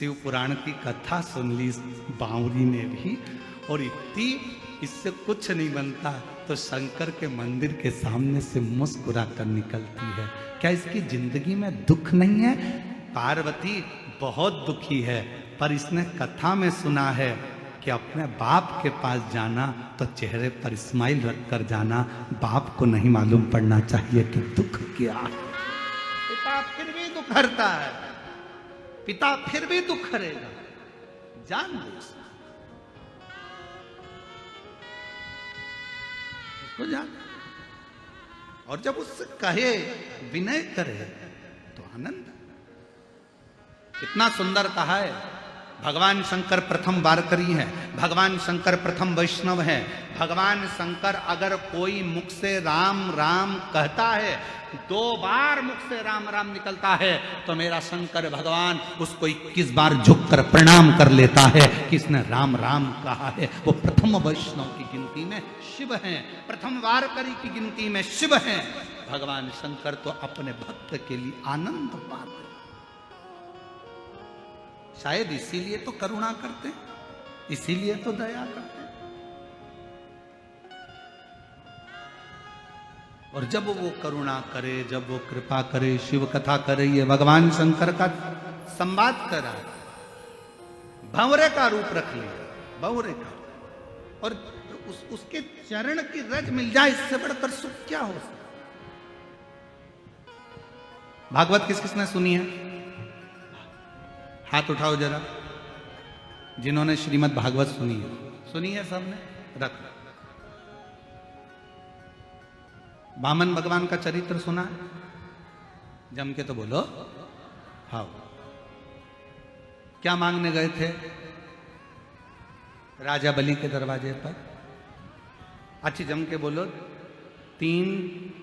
शिव पुराण की कथा सुन ली बावरी ने भी, और इतनी इससे कुछ नहीं बनता तो शंकर के मंदिर के सामने से मुस्कुरा कर निकलती है। क्या इसकी जिंदगी में दुख नहीं है? पार्वती बहुत दुखी है, पर इसने कथा में सुना है कि अपने बाप के पास जाना तो चेहरे पर स्माइल रख कर जाना। बाप को नहीं मालूम पड़ना चाहिए कि दुख क्या है। पिता फिर भी दुख हरता है, पिता फिर भी दुख करेगा, जान दो उसको जान। और जब उससे कहे, विनय करे तो आनंद। कितना सुंदर कहा है। भगवान शंकर प्रथम वारकरी हैं, भगवान शंकर प्रथम वैष्णव हैं। भगवान शंकर अगर कोई मुख से राम राम कहता है, 2 बार मुख से राम राम निकलता है, तो मेरा शंकर भगवान उसको 21 बार झुककर प्रणाम कर लेता है कि इसने राम राम कहा है। वो प्रथम वैष्णव की गिनती में शिव हैं, प्रथम वारकरी की गिनती में शिव हैं। भगवान शंकर तो अपने भक्त के लिए आनंद पाते, शायद इसीलिए तो करुणा करते, इसीलिए तो दया करते। और जब वो करुणा करे, जब वो कृपा करे, शिव कथा करे, ये भगवान शंकर का संवाद करा, भंवरे का रूप रख लिया, भंवरे का, और उसके चरण की रज मिल जाए, इससे बढ़कर सुख क्या हो सकता। भागवत किस किसने सुनी है? हाथ उठाओ जरा, जिन्होंने श्रीमद् भागवत सुनी है। सुनी है सबने? रख। वामन भगवान का चरित्र सुना है? जम के तो बोलो। हाँ, क्या मांगने गए थे राजा बलि के दरवाजे पर? अच्छी जम के बोलो, 3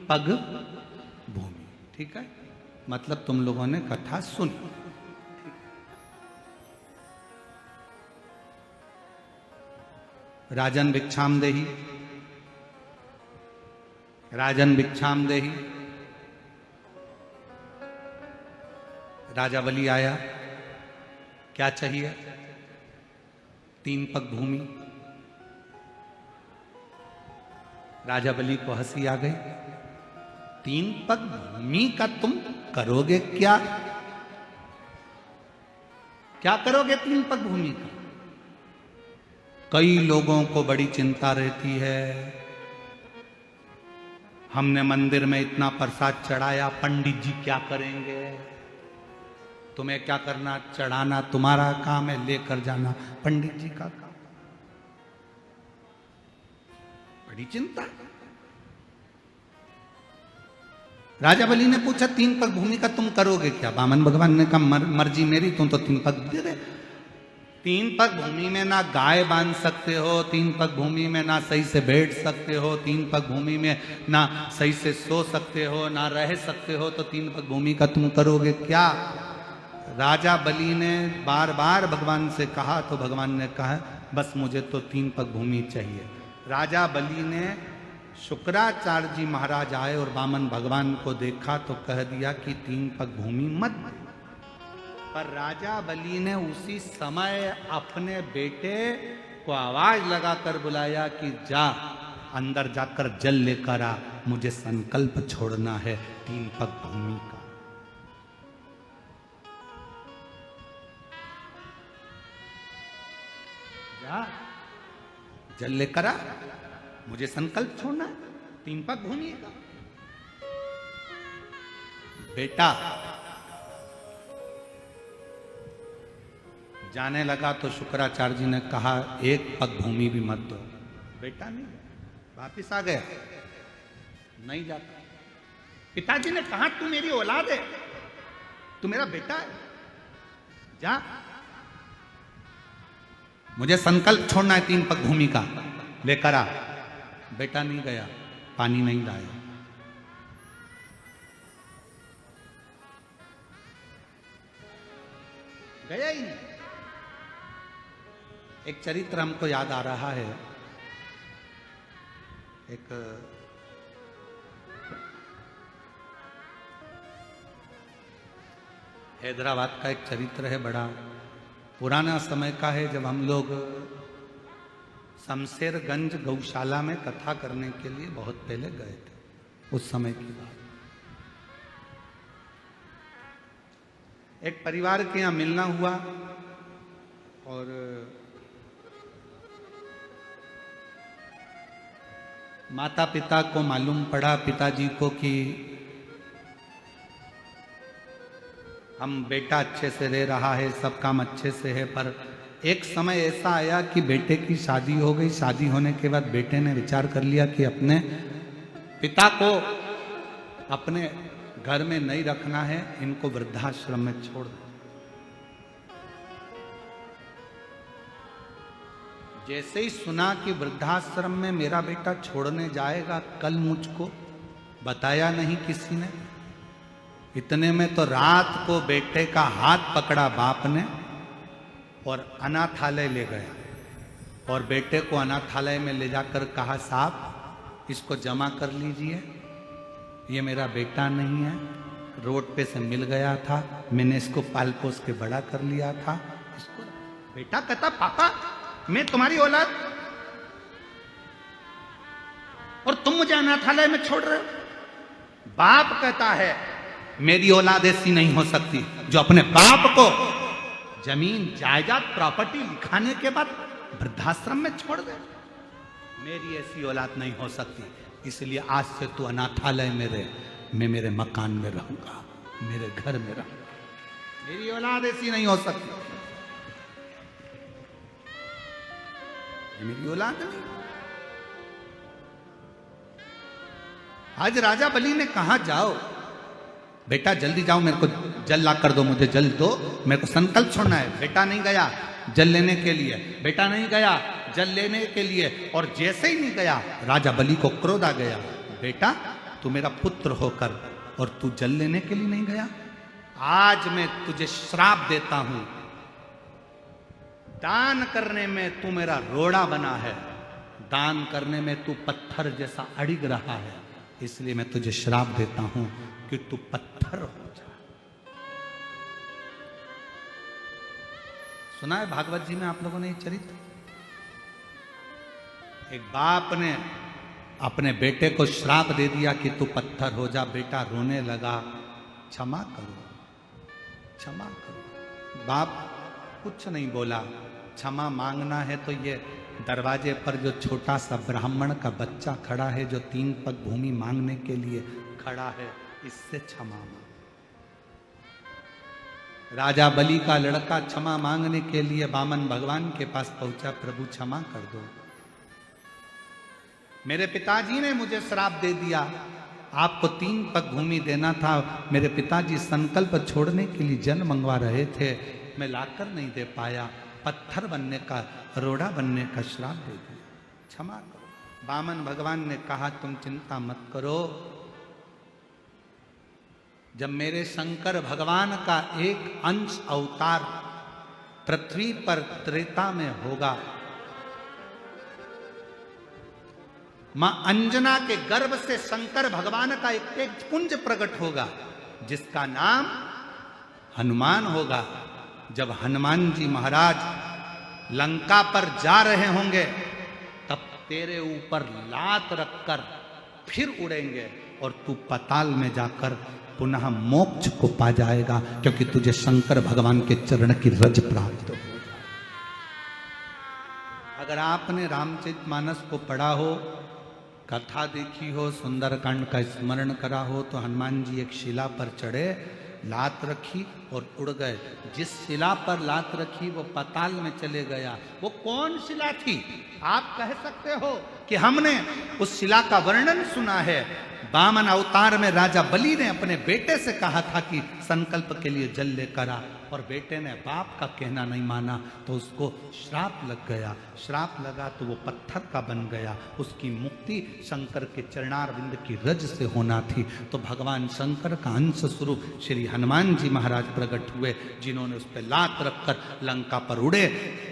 पग भूमि। ठीक है, मतलब तुम लोगों ने कथा सुनी। राजन भिक्षाम देही, राजन भिक्षाम देही। राजा बलि आया, क्या चाहिए? 3 पग भूमि। राजा बलि को हंसी आ गई। 3 पग भूमि का तुम करोगे क्या? क्या करोगे 3 पग भूमि का? कई लोगों को बड़ी चिंता रहती है, हमने मंदिर में इतना प्रसाद चढ़ाया, पंडित जी क्या करेंगे? तुम्हें क्या करना, चढ़ाना तुम्हारा काम है, लेकर जाना पंडित जी का काम। बड़ी चिंता। राजा बलि ने पूछा, 3 पग भूमि का तुम करोगे क्या? वामन भगवान ने कहा, मर्जी मेरी, तुम तो 3 पग दे दे। 3 पग भूमि में ना गाय बांध सकते हो, 3 पग भूमि में ना सही से बैठ सकते हो, 3 पग भूमि में ना सही से सो सकते हो, ना रह सकते हो, तो 3 पग भूमि का तुम करोगे क्या? राजा बलि ने बार बार भगवान से कहा तो भगवान ने कहा, बस मुझे तो 3 पग भूमि चाहिए। राजा बलि ने, शुक्राचार्य जी महाराज आए और वामन भगवान को देखा तो कह दिया कि 3 पग भूमि मत। पर राजा बलि ने उसी समय अपने बेटे को आवाज लगाकर बुलाया कि जा, अंदर जाकर जल लेकर आ, मुझे संकल्प छोड़ना है 3 पग भूमि का। जा, जल लेकर आ, मुझे संकल्प छोड़ना है 3 पग भूमि का। बेटा जाने लगा तो शुक्राचार्य जी ने कहा, 1 पग भूमि भी मत दो। बेटा नहीं, वापिस आ गया, नहीं जाता। पिताजी ने कहा, तू मेरी औलाद है, तू मेरा बेटा है, जा, मुझे संकल्प छोड़ना है 3 पग भूमि का, लेकर आ। बेटा नहीं गया, पानी नहीं लाया। गया ही नहीं। एक चरित्र हमको याद आ रहा है, एक हैदराबाद का एक चरित्र है, बड़ा पुराना समय का है, जब हम लोग शमशेरगंज गौशाला में कथा करने के लिए बहुत पहले गए थे, उस समय की बात। एक परिवार के यहाँ मिलना हुआ और माता पिता को मालूम पड़ा, पिताजी को, कि हम बेटा अच्छे से रह रहा है, सब काम अच्छे से है, पर एक समय ऐसा आया कि बेटे की शादी हो गई। शादी होने के बाद बेटे ने विचार कर लिया कि अपने पिता को अपने घर में नहीं रखना है, इनको वृद्धाश्रम में छोड़ दो। जैसे ही सुना कि वृद्धाश्रम में मेरा बेटा छोड़ने जाएगा, कल मुझको बताया नहीं किसी ने। इतने में तो रात को बेटे का हाथ पकड़ा बाप ने और अनाथालय ले गया और बेटे को अनाथालय में ले जाकर कहा, साहब इसको जमा कर लीजिए, ये मेरा बेटा नहीं है, रोड पे से मिल गया था, मैंने इसको पाल पोस के बड़ा कर लिया था। इसको बेटा कहता, पापा मैं तुम्हारी औलाद और तुम मुझे अनाथालय में छोड़ रहे हो। बाप कहता है, मेरी औलाद ऐसी नहीं हो सकती जो अपने बाप को जमीन जायदाद प्रॉपर्टी लिखाने के बाद वृद्धाश्रम में छोड़ दे। मेरी ऐसी औलाद नहीं हो सकती, इसलिए आज से तू अनाथालय में रहे, मैं मेरे मकान में रहूंगा, मेरे घर में रहूंगा। मेरी औलाद ऐसी नहीं हो सकती, मेरी औलाद नहीं। आज राजा बलि ने कहा, जाओ बेटा जल्दी जाओ, मेरे को जल ला कर दो, मुझे जल दो, मेरे को संकल्प छोड़ना है। बेटा नहीं गया जल लेने के लिए, बेटा नहीं गया जल लेने के लिए, और जैसे ही नहीं गया राजा बलि को क्रोध आ गया, बेटा तू मेरा पुत्र होकर और तू जल लेने के लिए नहीं गया, आज मैं तुझे श्राप देता हूं। दान करने में तू मेरा रोड़ा बना है, दान करने में तू पत्थर जैसा अड़िग रहा है, इसलिए मैं तुझे श्राप देता हूं कि तू पत्थर हो जा। सुना है भागवत जी में आप लोगों ने ये चरित्र? एक बाप ने अपने बेटे को श्राप दे दिया कि तू पत्थर हो जा। बेटा रोने लगा, क्षमा करो क्षमा करो। बाप कुछ नहीं बोला। क्षमा मांगना है तो ये दरवाजे पर जो छोटा सा ब्राह्मण का बच्चा खड़ा है, जो 3 पग भूमि मांगने के लिए खड़ा है, इससे क्षमा मांग। राजा बलि का लड़का क्षमा मांगने के लिए वामन भगवान के पास पहुंचा, प्रभु क्षमा कर दो, मेरे पिताजी ने मुझे श्राप दे दिया, आपको 3 पग भूमि देना था, मेरे पिताजी संकल्प छोड़ने के लिए जल मंगवा रहे थे, मैं लाकर नहीं दे पाया, पत्थर बनने का, रोड़ा बनने का श्राप दे दिया, क्षमा करो। वामन भगवान ने कहा, तुम चिंता मत करो, जब मेरे शंकर भगवान का एक अंश अवतार पृथ्वी पर त्रेता में होगा, मां अंजना के गर्भ से शंकर भगवान का एक तेज पुंज प्रकट होगा, जिसका नाम हनुमान होगा। जब हनुमान जी महाराज लंका पर जा रहे होंगे, तब तेरे ऊपर लात रखकर फिर उड़ेंगे और तू पाताल में जाकर पुनः मोक्ष को पा जाएगा, क्योंकि तुझे शंकर भगवान के चरण की रज प्राप्त हो। अगर आपने रामचरितमानस को पढ़ा हो, कथा देखी हो, सुंदरकांड का स्मरण करा हो, तो हनुमान जी एक शिला पर चढ़े, लात रखी और उड़ गए। जिस शिला पर लात रखी वो पाताल में चले गया। वो कौन शिला थी? आप कह सकते हो कि हमने उस शिला का वर्णन सुना है। वामन अवतार में राजा बलि ने अपने बेटे से कहा था कि संकल्प के लिए जल लेकर आ, और बेटे ने बाप का कहना नहीं माना, तो उसको श्राप लग गया। श्राप लगा तो वो पत्थर का बन गया। उसकी मुक्ति शंकर के चरणारविंद की रज से होना थी। तो भगवान शंकर का अंश स्वरूप श्री हनुमान जी महाराज प्रकट हुए, जिन्होंने उस पर लात रखकर लंका पर उड़े।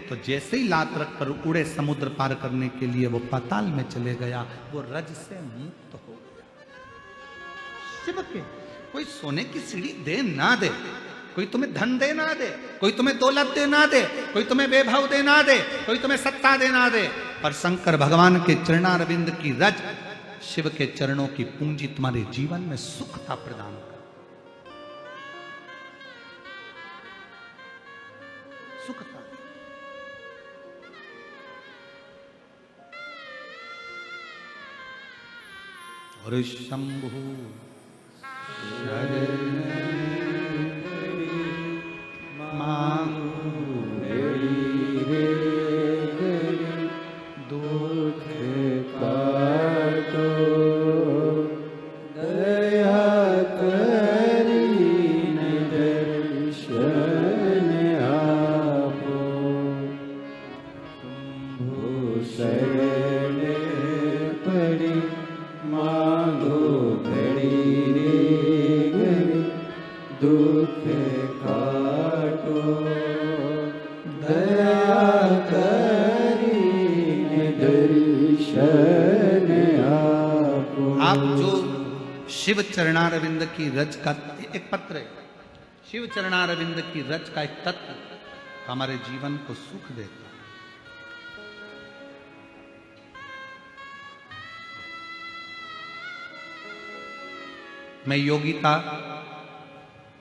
तो जैसे ही लात रखकर उड़े, समुद्र पार करने के लिए वो पाताल में चले गया, वो रज से मुक्त हो गया। शिव के कोई सोने की सीढ़ी दे ना दे, कोई तुम्हें धन दे ना दे, कोई तुम्हें दौलत दे ना दे, कोई तुम्हें वैभव दे ना दे, कोई तुम्हें सत्ता दे ना दे, पर शंकर भगवान के चरणारविंद की रज, शिव के चरणों की पूंजी तुम्हारे जीवन में सुखता प्रदान कर, सुखता। और शंभु शिव चरणारविंद की रज का एक पत्र है, शिव चरणारविंद की रज का एक तत्व हमारे जीवन को सुख देता है। मैं योगिता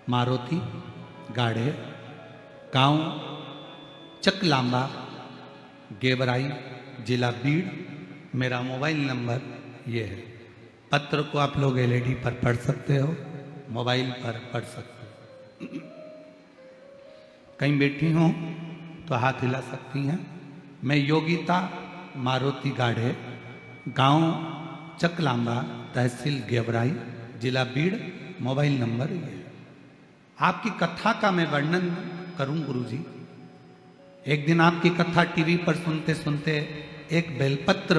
मारुति गाढ़े, गांव चकलांबा, गेवराई, जिला बीड़, मेरा मोबाइल नंबर ये है। पत्र को आप लोग एलईडी पर पढ़ सकते हो, मोबाइल पर पढ़ सकते हो। कहीं बैठी हो तो हाथ हिला सकती हैं। मैं योगिता मारुति गाढ़े, गांव चकलांबा, तहसील गेवराई, जिला बीड़, मोबाइल नंबर ये है। आपकी कथा का मैं वर्णन करूं गुरुजी। एक दिन आपकी कथा टीवी पर सुनते सुनते एक बेलपत्र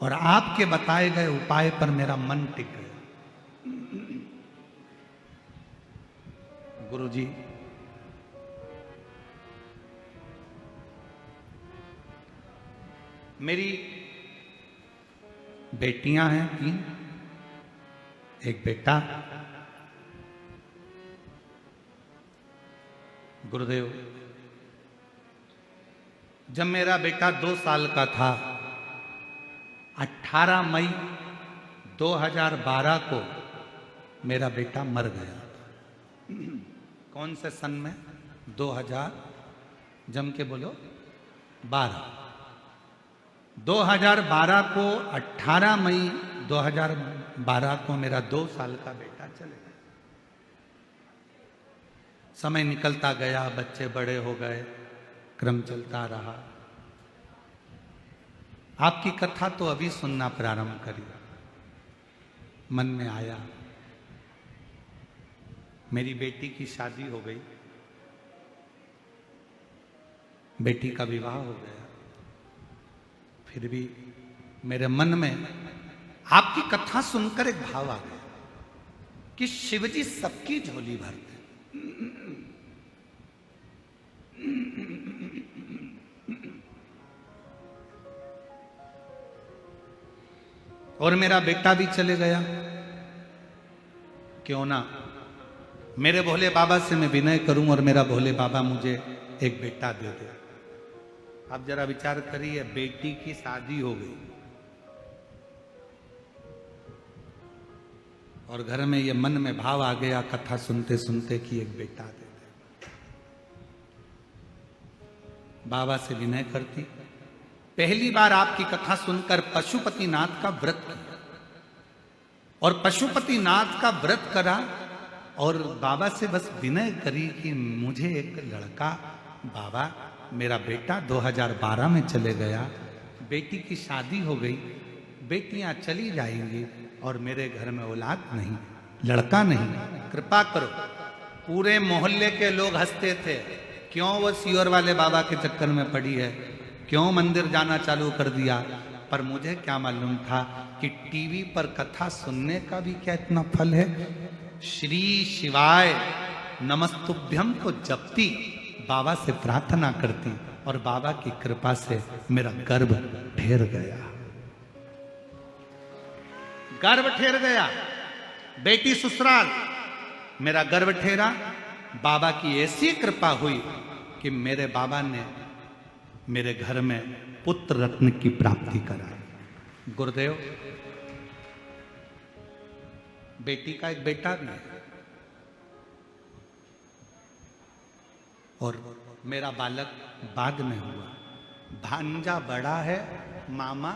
और आपके बताए गए उपाय पर मेरा मन टिक गया। गुरुजी, मेरी बेटियां हैं 3, एक बेटा। गुरुदेव, जब मेरा बेटा 2 साल का था, 18 मई 2012 को मेरा बेटा मर गया। कौन से सन में? 2000, जम के बोलो, 12। 2012 को 18 मई 2012 को मेरा 2 साल का बेटा चले गया। समय निकलता गया, बच्चे बड़े हो गए, क्रम चलता रहा। आपकी कथा तो अभी सुनना प्रारंभ करी, मन में आया। मेरी बेटी की शादी हो गई, बेटी का विवाह हो गया, फिर भी मेरे मन में आपकी कथा सुनकर एक भाव आ गया कि शिवजी सबकी झोली भरते। और मेरा बेटा भी चले गया, क्यों ना मेरे भोले बाबा से मैं विनय करूं और मेरा भोले बाबा मुझे एक बेटा दे दे। आप जरा विचार करिए, बेटी की शादी हो गई और घर में ये मन में भाव आ गया कथा सुनते सुनते कि एक बेटा दे दे। बाबा से विनय करती। पहली बार आपकी कथा सुनकर पशुपतिनाथ का व्रत किया और पशुपतिनाथ का व्रत करा और बाबा से बस विनय करी कि मुझे एक लड़का, बाबा मेरा बेटा 2012 में चले गया, बेटी की शादी हो गई, बेटियां चली जाएंगी और मेरे घर में औलाद नहीं, लड़का नहीं, कृपा करो। पूरे मोहल्ले के लोग हंसते थे, क्यों वो सियोर वाले बाबा के चक्कर में पड़ी है, क्यों मंदिर जाना चालू कर दिया। पर मुझे क्या मालूम था कि टीवी पर कथा सुनने का भी क्या इतना फल है। श्री शिवाय नमस्तुभ्यम को जपती, बाबा से प्रार्थना करती और बाबा की कृपा से मेरा गर्भ ठहर गया, गर्भ ठहर गया। बेटी ससुराल, मेरा गर्व ठहरा, बाबा की ऐसी कृपा हुई कि मेरे बाबा ने मेरे घर में पुत्र रत्न की प्राप्ति कराई। गुरुदेव, बेटी का एक बेटा भी है और मेरा बालक बाद में हुआ। भांजा बड़ा है, मामा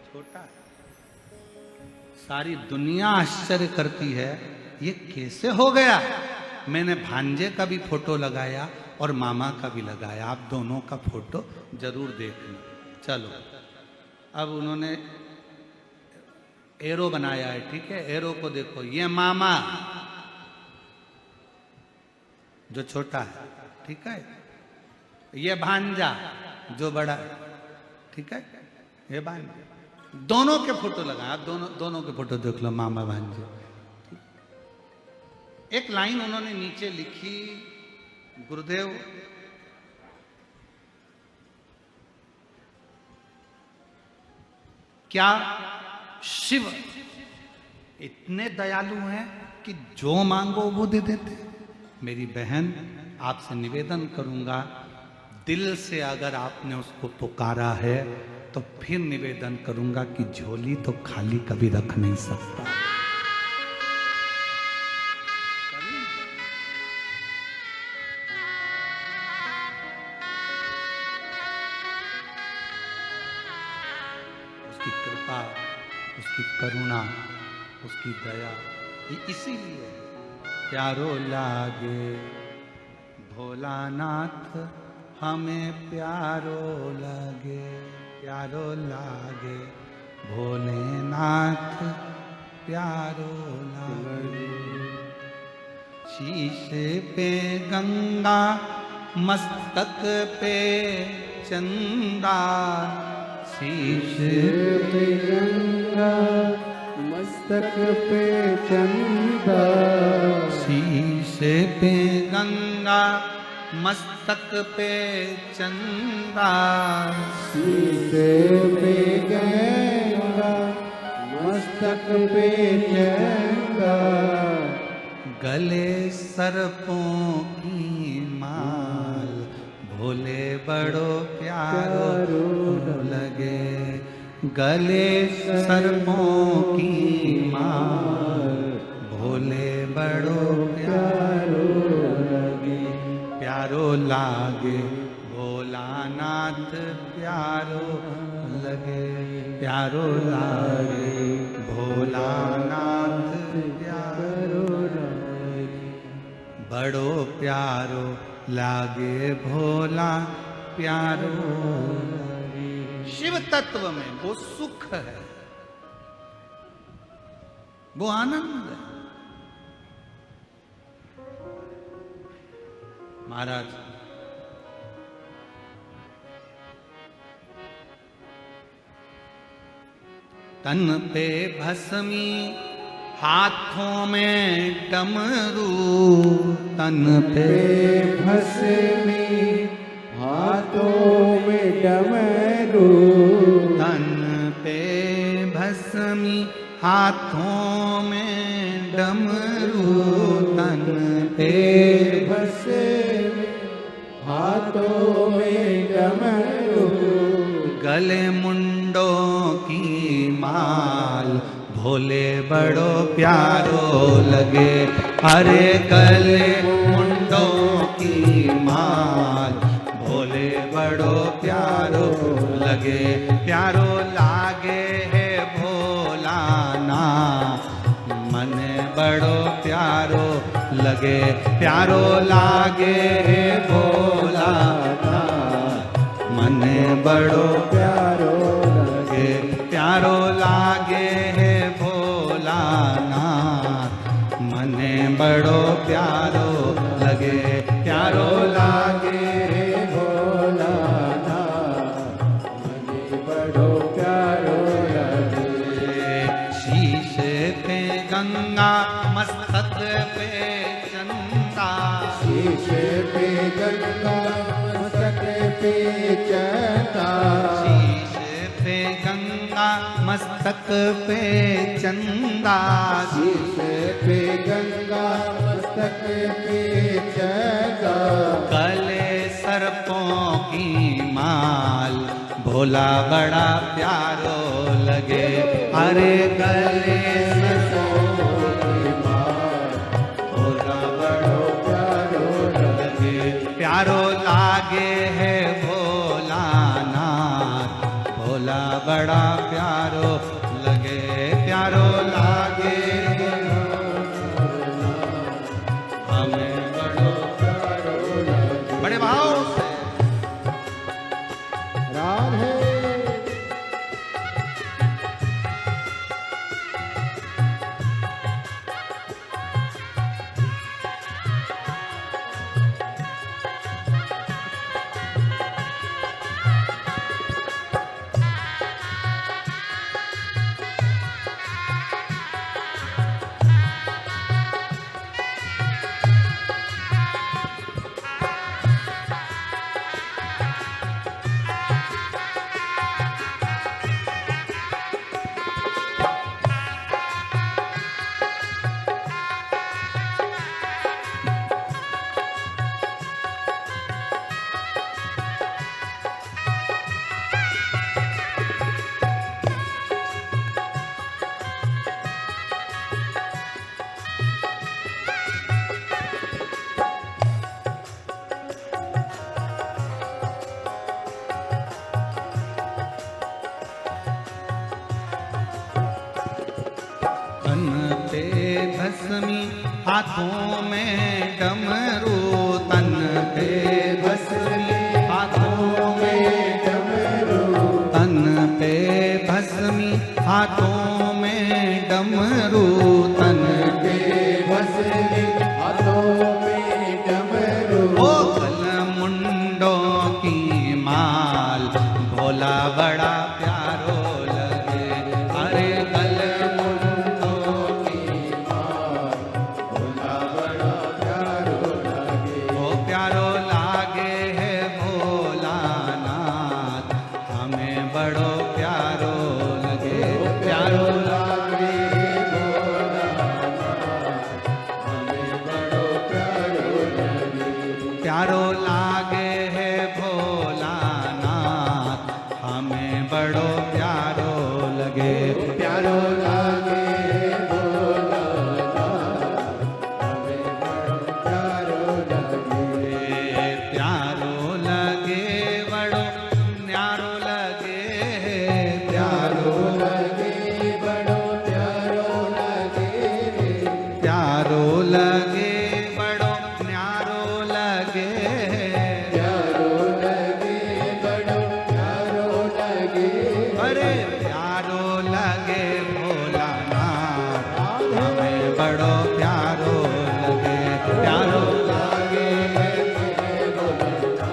छोटा है। सारी दुनिया आश्चर्य करती है ये कैसे हो गया। मैंने भांजे का भी फोटो लगाया और मामा का भी लगाया, आप दोनों का फोटो जरूर देखना। चलो, अब उन्होंने एरो बनाया है, ठीक है, एरो को देखो, ये मामा जो छोटा है, ठीक है, ये भांजा जो बड़ा है, ठीक है, ये भांजा, दोनों के फोटो लगाए, आप दोनों के फोटो देख लो, मामा भांजे। एक लाइन उन्होंने नीचे लिखी, गुरुदेव, क्या शिव इतने दयालु हैं कि जो मांगो वो दे देते। मेरी बहन, आपसे निवेदन करूंगा, दिल से अगर आपने उसको पुकारा है तो फिर निवेदन करूंगा कि झोली तो खाली कभी रख नहीं सकता। उसकी कृपा, उसकी करुणा, उसकी दया, ये इसीलिए प्यारो लागे भोलानाथ, हमें प्यारो लगे, प्यारो लागे भोलेनाथ, प्यारो लागे। शीश पे गंगा, मस्तक पे चंदा, शीश पे गंगा, मस्तक पे चंदा, शीश पे गंगा, मस्तक पे चंदा, शीश पे गंगा, मस्तक पे चंदा, गले सर्पों की माल, भोले बड़ो प्यारो लगे, गले सर्पों की माल, भोले बड़ो प्यारो लगे, प्यारो लागे भोलानाथ, प्यारो लगे, प्यारो लागे भोलानाथ, प्यारो लगे, बड़ो प्यारो लागे भोला, प्यारो लगे। शिव तत्व में वो सुख है, वो आनंद है। महाराज, तन पे भस्मी, हाथों में डमरू, तन पे भस्मी, हाथों में डमरू, तन पे भस्मी, हाथों में डमरू, तन पे भस्मी, हाथों में डमरू, गले मुंडों की माल, भोले बड़ो प्यारो लगे, अरे गले मुंडों की माल, भोले बड़ो प्यारो लगे, प्यारो लागे है भोलाना, मन बड़ो प्यारो लगे, प्यारो लागे है भोलाना, मन बड़ो प्यारो लगे, प्यारो लागे है भोलाना, मन बड़ो प्यारो लगे, प्यारो लागे है भोलाना, मन बड़ो प्यारो लगे। शीश पे गंगा, मस्तक पे चंदा, शीश पे गंगा, मस्तक पे चंदा, शीश पे गंगा मस्तक पे चंदा, शीश पे गंगा मस्तक पे चंदा, गले सर्पों की माल, भोला बड़ा प्यारो लगे। अरे गले सर्पों की माल, भोला बड़ो प्यारो लगे। प्यारो लागे है भोलानाथ, भोला बड़ा प्यारो लगे। प्यारो लागे हमें बड़ो प्यारो लगे। बड़े भाव से राधे तन पे भस्मी हाथों में डमरू, तन पे भस्मी हाथों में डमरू, तन पे भस्मी हाथों में डमरू, तन पे भस्मी हाथों में डमरू, ओ गल मुंडों की माल, भोला बड़ा प्यारो लगे। अरे गल मुंडों की माल, भोला बड़ा प्यारो लगे। ओ प्यारो लागे है भोलानाथ, हमें बड़ो प्यारो लगे। प्यारो लागे हमें बड़ो प्यारो लगे। प्यारो लागे है भोलानाथ, हमें बड़ो प्यारो लगे। प्यारो लागे भोलानाथ, हमें बड़ो प्यारो लगे। प्यारो लगे बड़ो न्यारो लगे। प्यारो लगे बड़ो प्यारो लगे। प्यारो लगे बड़ो न्यारो लगे। प्यारो लगे बड़ो प्यारो लगे। अरे प्यारो लगे भोलानाथ, हमें बड़ो प्यारो लगे। प्यारो लगे भोलानाथ,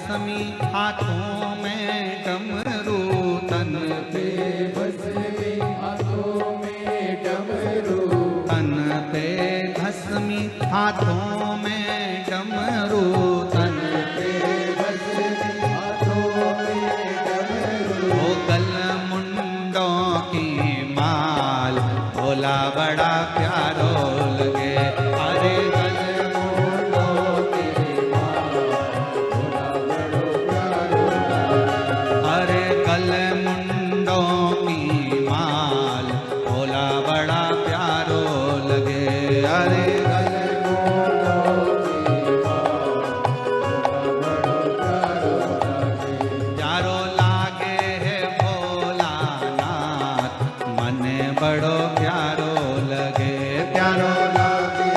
भस्मी हाथों में डमरू तन पे भस्मी हाथों में डमरू तन पे भस्मी हाथों में डमरू तन पे भस्मी हाथों में डमरू ओ गल मुंडों की माल भोला बड़ा प्यारो लगे। अरे गल मुंडों की माल भोला बड़ो प्यारो अरे गल मुंडों की माल भोला बड़ा प्यारो लगे। अरे गल मुंडों की माल भोला बड़ो प्यारो प्यारो लागे है भोला नाथ मन बड़ो प्यारो लगे। प्यारो लागे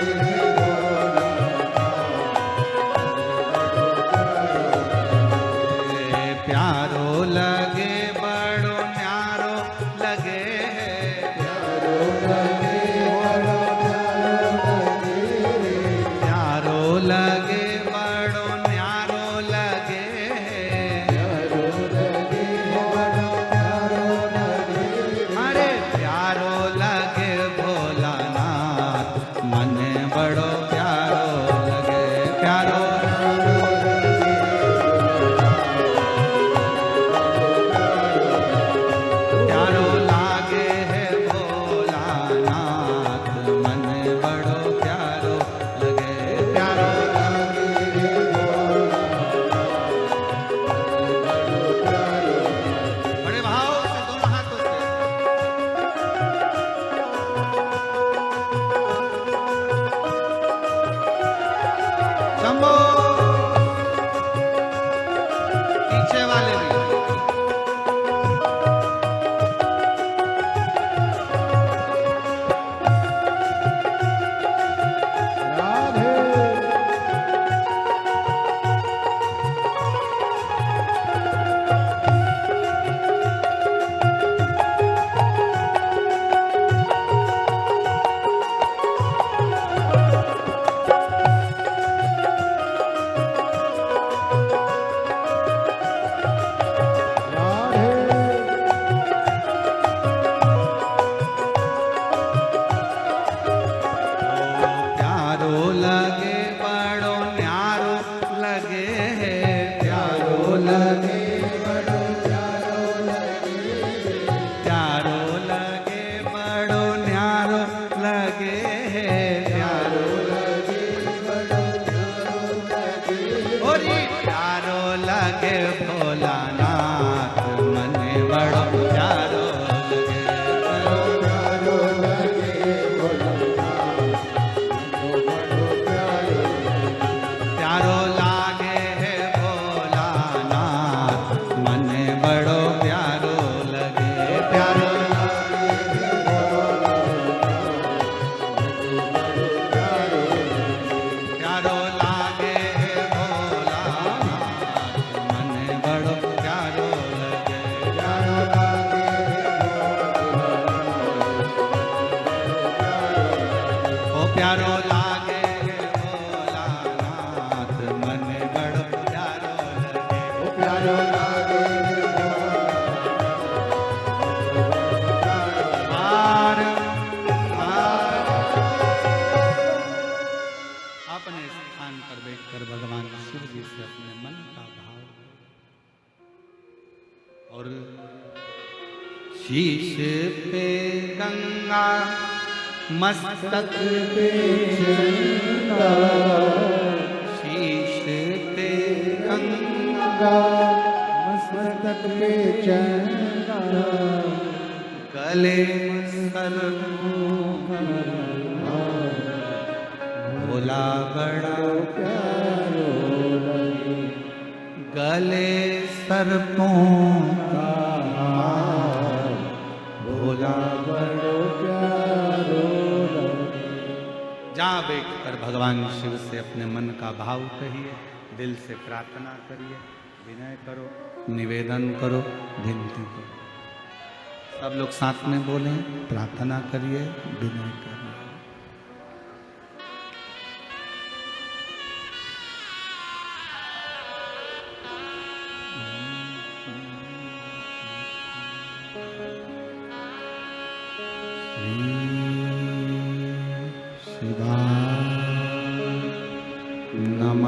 प्यारो लगे बड़ो न्यारो लगे। प्यारो लगे बड़ो प्यारो लगे प्यारो लगे बड़ो न्यारो लगे। प्यारो लगे बड़ो प्यारो लगे अरे प्यारो लगे भोलानाथ मन बड़ो प्यारो लगे। प्यारो प्यारो लागे है भोलानाथ मन बड़ो प्यारो लगे। प्यारो बड़े भाव से दोनों हाथों से शंभो। पीछे वाले भी राधे प्यारो लगे बड़ो न्यारो लगे। प्यारो लगे बड़ो प्यारो लगे प्यारो लगे बड़ो न्यारो लगे। प्यारो लगे बड़ो प्यारो लगे ओरी प्यारो लगे भोलानाथ मन बड़ो प्यारो लगे। प्यारो लगे बड़ो प्यारो प्यारो लागे है भोलानाथ मन बड़ो प्यारो लगे। प्यारो प्यारो लागे है भोलानाथ मन बड़ो प्यारो लगे। प्यारो लागे ओ प्यारो लागे है भोलानाथ मन बड़ो प्यारो लगे। प्यारो लागे हार हार अपने स्थान पर बैठकर भगवान शिव जी से अपने मन का भाव और शीश पे गंगा मस्तक पे चंदा शीश पे गंगा मस्तक पे चंदा गले सर भोला बड़ा प्यारो लगे गले सर्पों का हार भोला बड़ो प्यारो लगे जहाँ बैठकर भगवान शिव से अपने मन का भाव कहिए, दिल से प्रार्थना करिए, विनय करो, निवेदन करो, विनती करो। सब लोग साथ में बोलें, प्रार्थना करिए, विनय करिए।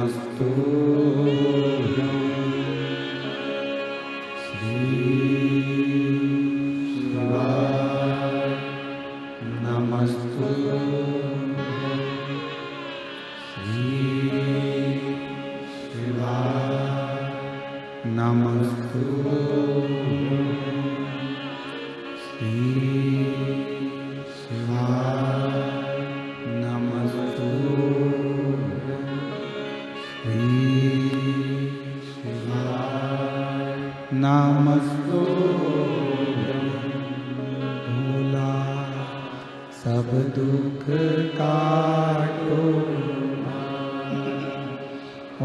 नमस्तुभ्यं श्री शिवाय नमस्तुभ्यं श्री शिवाय नमस्तुभ्यं श्री शिवाय नमस्तुभ्यं श्री शिवाय नमस्तुभ्यं भोला सब दुख काटो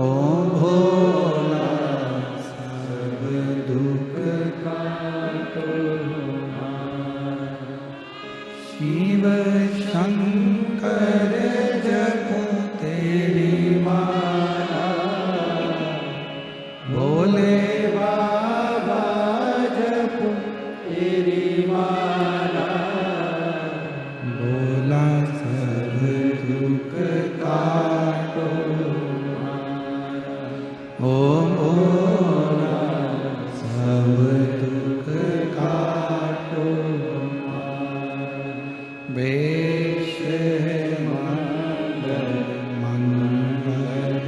ओम भोला सब दुख काटो शिव शंकर जपो तेरी माला भोले बाबा जपो तेरी माला भोला सब दुख काटो ओम भोला सब दुख काटो वेश मंगल मंगलहारी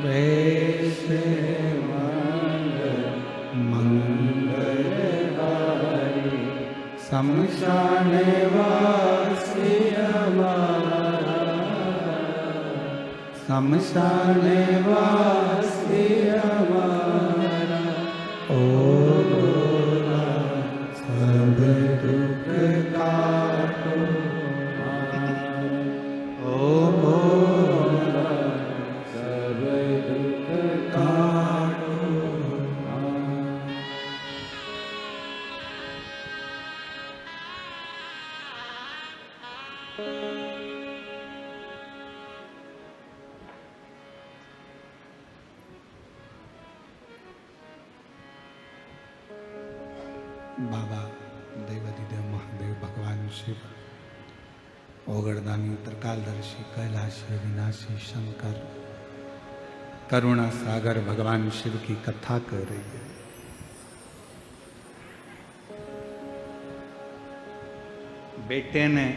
वेश मंगल मंगलहारी शमशान वासी हमारा शमशान वासी हमारा ओ भोला सब दुख काटो ओ भोला सब दुख काटो बाबा देवादिदेव महादेव भगवान शिव ओगरदानी त्रिकालदर्शी कैलाशी अविनाशी शंकर करुणा सागर भगवान शिव की कथा कर रही है। बेटे ने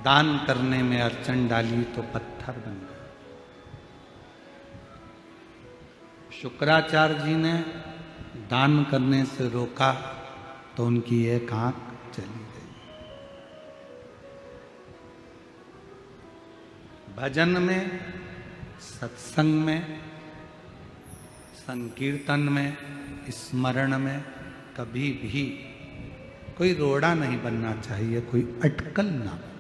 दान करने में अड़चन डाली तो पत्थर बन गया। शुक्राचार्य जी ने दान करने से रोका तो उनकी एक आंख चली गई। भजन में, सत्संग में, संकीर्तन में, स्मरण में कभी भी कोई रोड़ा नहीं बनना चाहिए, कोई अटकल ना हो।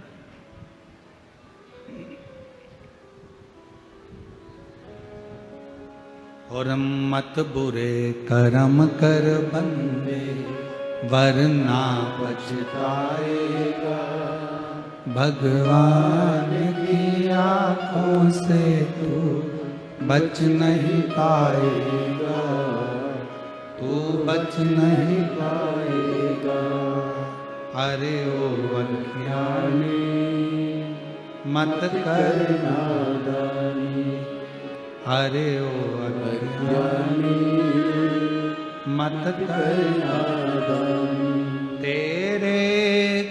और मत बुरे कर्म कर बंदे वरना पछताएगा भगवान की आंखों से तू बच नहीं पाएगा तू बच नहीं पाएगा। अरे ओ अज्ञानी मत कर नादानी अरे ओ अज्ञानी मत कर नादानी तेरे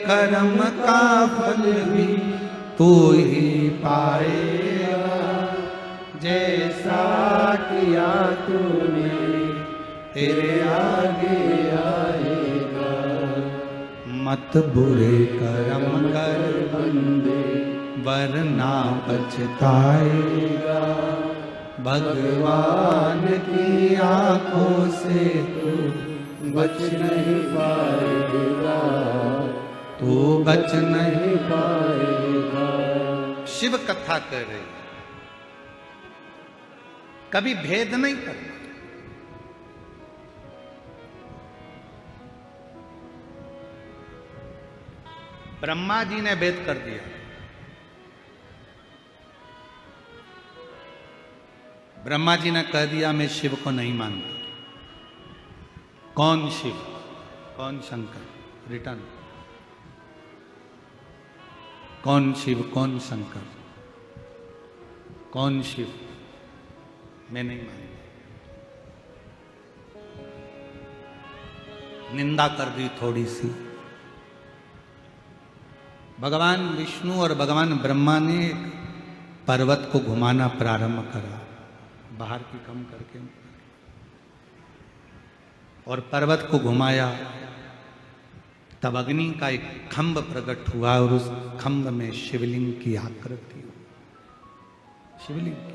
कर्म का फल भी तू ही पाएगा जैसा किया तूने तेरे आगे आएगा। मत बुरे कर्म कर बंदे वरना पछताएगा भगवान की आंखों से तू बच नहीं पाएगा तू बच नहीं पाएगा। शिव कथा कर रही है, कभी भेद नहीं करना। ब्रह्मा जी ने भेद कर दिया, ब्रह्मा जी ने कह दिया मैं शिव को नहीं मानता। कौन शिव कौन शंकर? रिटर्न, कौन शिव कौन शंकर? कौन शिव? मैं नहीं मानता। निंदा कर दी थोड़ी सी। भगवान विष्णु और भगवान ब्रह्मा ने पर्वत को घुमाना प्रारंभ करा, बाहर की कम करके, और पर्वत को घुमाया। तब अग्नि का एक खंभ प्रकट हुआ और उस खंभ में शिवलिंग की आकृति हुई। शिवलिंग की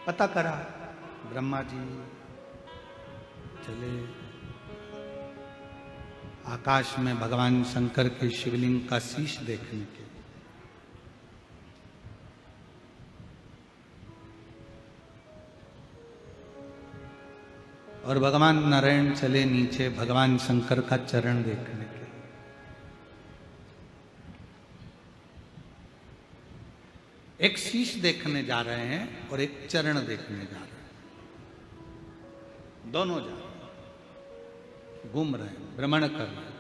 पता करा, ब्रह्मा जी चले आकाश में भगवान शंकर के शिवलिंग का शीश देखने के। और भगवान नारायण चले नीचे भगवान शंकर का चरण देखने के। एक शीश देखने जा रहे हैं और एक चरण देखने जा रहे हैं, दोनों जा रहे हैं, घूम रहे हैं, भ्रमण कर रहे हैं।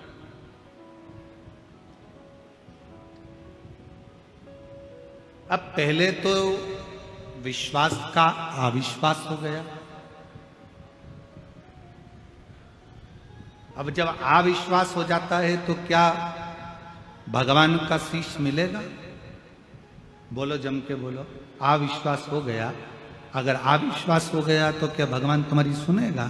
अब पहले तो विश्वास का अविश्वास हो गया। अब जब अविश्वास हो जाता है तो क्या भगवान का शीश मिलेगा? बोलो, जम के बोलो। अविश्वास हो गया। अगर अविश्वास हो गया तो क्या भगवान तुम्हारी सुनेगा?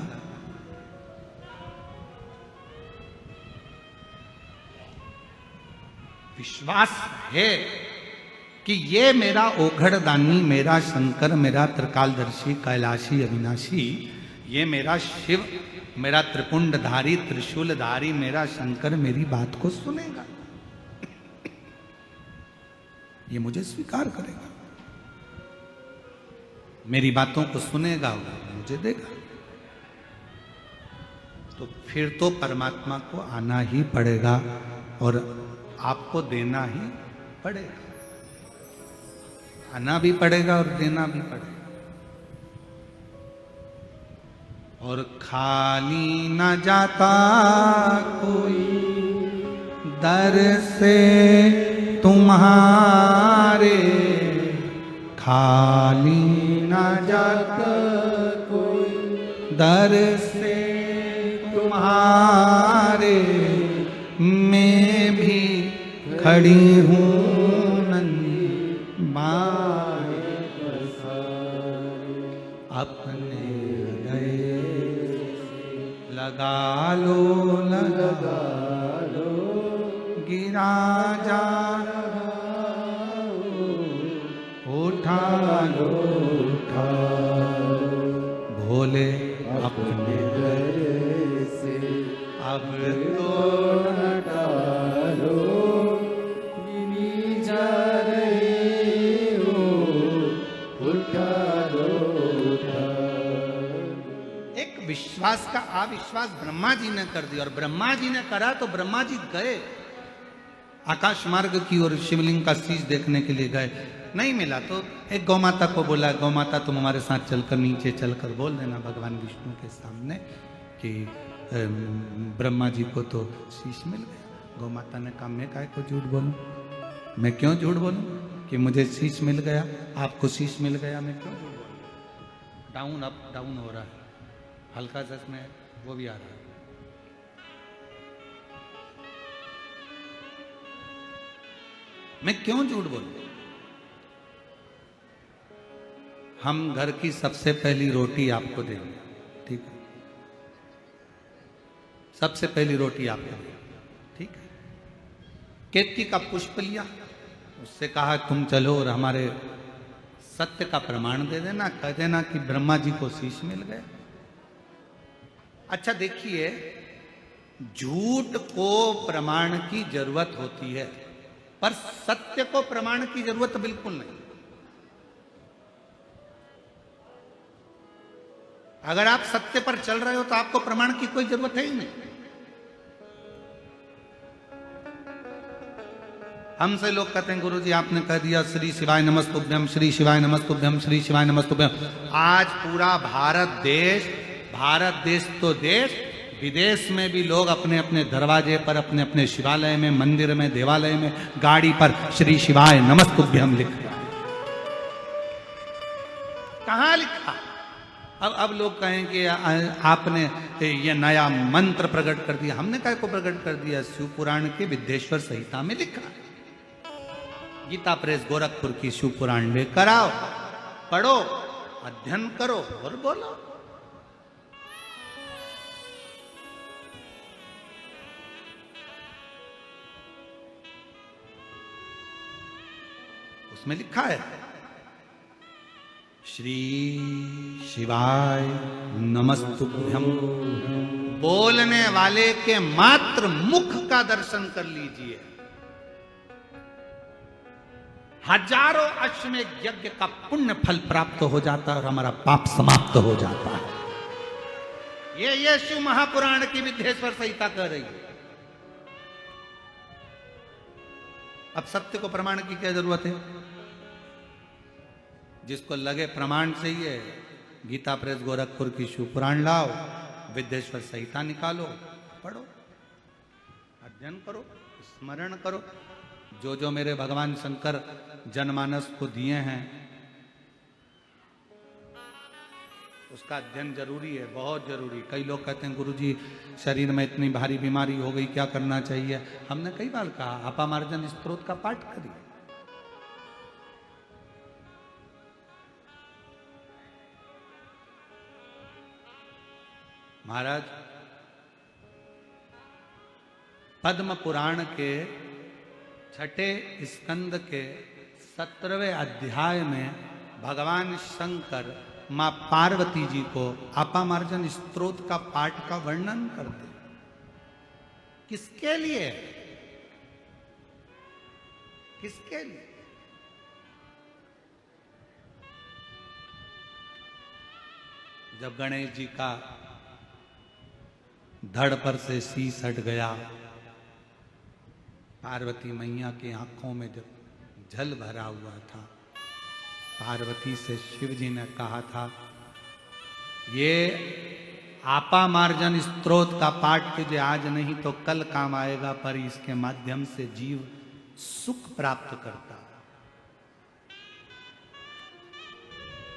विश्वास है कि ये मेरा ओघड़दानी, मेरा शंकर, मेरा त्रिकालदर्शी, कैलाशी, अविनाशी, ये मेरा शिव, मेरा त्रिपुंडधारी, त्रिशूलधारी, मेरा शंकर मेरी बात को सुनेगा, ये मुझे स्वीकार करेगा, मेरी बातों को सुनेगा, मुझे देगा। तो फिर तो परमात्मा को आना ही पड़ेगा और आपको देना ही पड़ेगा। आना भी पड़ेगा और देना भी पड़ेगा। और खाली न जाता कोई दर से तुम्हारे, खाली न जाता कोई दर से तुम्हारे, मैं भी खड़ी हूँ नन्ही बाएं अपने गए लगा लो, लगा लो, गिरा जा उठा लो, उठा भोले अपने गए से अब तो हटा लो, गिरी जा रही हो, उठा लो, उठा। एक विश्वास का अविश्वास ब्रह्मा जी ने कर दिया और ब्रह्मा जी ने करा तो ब्रह्मा जी गए आकाश मार्ग की ओर, शिवलिंग का शीश देखने के लिए गए। नहीं मिला तो एक गौ माता को बोला, गौ माता तुम हमारे साथ चलकर नीचे चलकर बोल देना भगवान विष्णु के सामने कि ब्रह्मा जी को तो शीश मिल गया। गौ माता ने कहा मैं काहे को झूठ बोलूं, मैं क्यों झूठ बोलूं कि मुझे शीश मिल गया, आपको शीश मिल गया, मैं क्यों झूठ बोलूं। डाउन अप डाउन हो रहा है, हल्का सा में वो भी आ रहा है। मैं क्यों झूठ बोलूं? हम घर की सबसे पहली रोटी आपको देंगे, ठीक है? सबसे पहली रोटी आपको देंगे, ठीक है? केतकी का पुष्प लिया, उससे कहा तुम चलो और हमारे सत्य का प्रमाण दे देना, कह देना कि ब्रह्मा जी को शीश मिल गया। अच्छा देखिए, झूठ को प्रमाण की जरूरत होती है पर सत्य को प्रमाण की जरूरत बिल्कुल नहीं। अगर आप सत्य पर चल रहे हो तो आपको प्रमाण की कोई जरूरत है ही नहीं। हमसे लोग कहते हैं गुरुजी आपने कह दिया श्री शिवाय नमस्तुभ्यम, श्री शिवाय नमस्तुभ्यम, श्री शिवाय नमस्तुभ्यम। आज पूरा भारत देश तो देश विदेश में भी लोग अपने अपने दरवाजे पर, अपने अपने शिवालय में, मंदिर में, देवालय में, गाड़ी पर श्री शिवाय नमस्तुभ्यम लिख रहा है। कहां लिखा? अब लोग कहें कि आपने ये नया मंत्र प्रकट कर दिया। हमने काय को प्रकट कर दिया? शिव पुराण के विद्येश्वर संहिता में लिखा है। गीता प्रेस गोरखपुर की शिव पुराण लेकर आओ, पढ़ो, अध्ययन करो और बोलो। उसमें लिखा है श्री शिवाय नमस्तुभ्यम। बोलने वाले के मात्र मुख का दर्शन कर लीजिए, हजारों अश्वमेध यज्ञ का पुण्य फल प्राप्त हो जाता है और हमारा पाप समाप्त हो जाता है। ये शिव महापुराण की विद्येश्वर संहिता कह रही है। अब सत्य को प्रमाण की क्या जरूरत है? जिसको लगे प्रमाण चाहिए, गीता प्रेस गोरखपुर की शिव पुराण लाओ, विद्येश्वर संहिता निकालो, पढ़ो, अध्ययन करो, स्मरण करो। जो जो मेरे भगवान शंकर जनमानस को दिए हैं उसका अध्ययन जरूरी है, बहुत जरूरी। कई लोग कहते हैं गुरुजी शरीर में इतनी भारी बीमारी हो गई, क्या करना चाहिए? हमने कई बार कहा अपामार्जन स्तोत्र का पाठ करिए। महाराज पद्म पुराण के 6ठे स्कंद के 17वें अध्याय में भगवान शंकर मां पार्वती जी को अपामार्जन स्तोत्र का पाठ का वर्णन करते। किसके लिए? किसके लिए? जब गणेश जी का धड़ पर से शीश हट गया, पार्वती मैया की आंखों में जब जल भरा हुआ था, पार्वती से शिव जी ने कहा था ये आपामार्जन स्तोत्र का पाठ तुझे आज नहीं तो कल काम आएगा, पर इसके माध्यम से जीव सुख प्राप्त करता।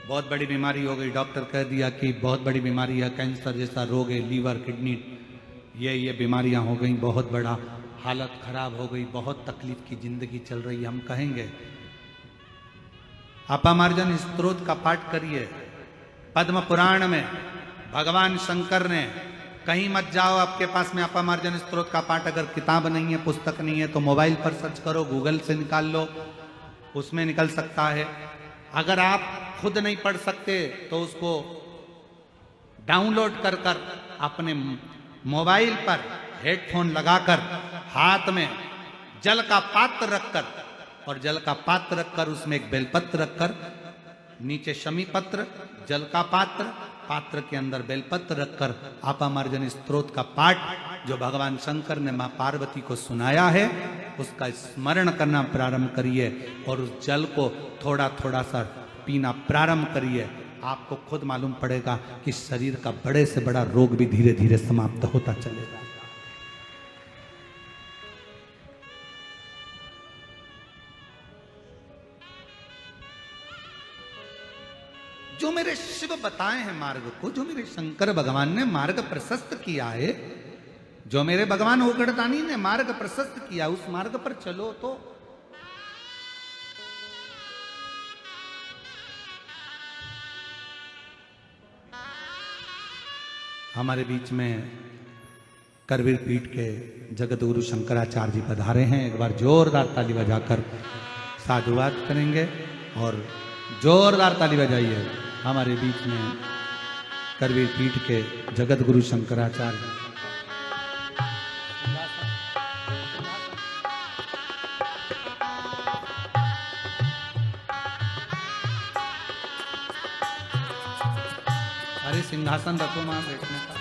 बहुत बड़ी बीमारी हो गई, डॉक्टर कह दिया कि बहुत बड़ी बीमारी है, कैंसर जैसा रोग है, लीवर, किडनी, ये बीमारियां हो गई, बहुत बड़ा हालत खराब हो गई, बहुत तकलीफ की जिंदगी चल रही है। हम कहेंगे अपामार्जन स्तोत्र का पाठ करिए। पद्म पुराण में भगवान शंकर ने, कहीं मत जाओ, आपके पास में अपामार्जन स्तोत्र का पाठ अगर किताब नहीं है, पुस्तक नहीं है तो मोबाइल पर सर्च करो, गूगल से निकाल लो, उसमें निकल सकता है। अगर आप खुद नहीं पढ़ सकते तो उसको डाउनलोड कर कर अपने मोबाइल पर हेडफोन लगाकर हाथ में जल का पात्र रखकर, और जल का पात्र रखकर उसमें एक बेलपत्र रखकर, नीचे शमी पत्र, जल का पात्र, पात्र के अंदर बेलपत्र रखकर अपामार्जन स्तोत्र का पाठ जो भगवान शंकर ने मां पार्वती को सुनाया है उसका स्मरण करना प्रारंभ करिए और उस जल को थोड़ा थोड़ा सा पीना प्रारंभ करिए। आपको खुद मालूम पड़ेगा कि शरीर का बड़े से बड़ा रोग भी धीरे धीरे समाप्त होता चलेगा। जो मेरे शिव बताए हैं मार्ग को, जो मेरे शंकर भगवान ने मार्ग प्रशस्त किया है, जो मेरे भगवान ओगड़दानी ने मार्ग प्रशस्त किया, उस मार्ग पर चलो तो हमारे बीच में करवीर पीठ के जगत गुरु शंकराचार्य जी पधारे हैं। एक बार जोरदार ताली बजाकर साधुवाद करेंगे और जोरदार ताली बजाइए। हमारे बीच में करवीर पीठ के जगत गुरु शंकराचार्य सिंहासन रखो वहां बैठने का।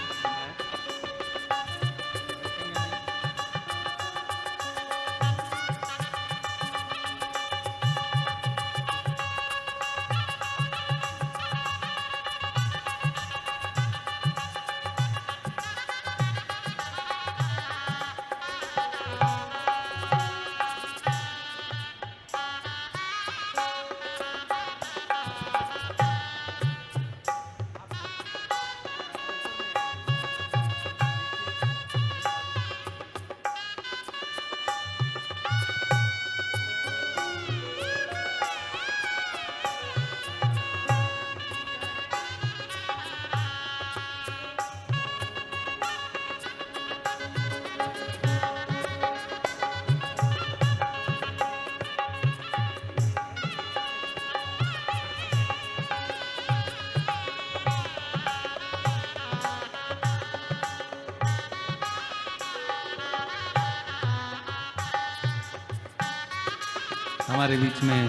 हमारे बीच में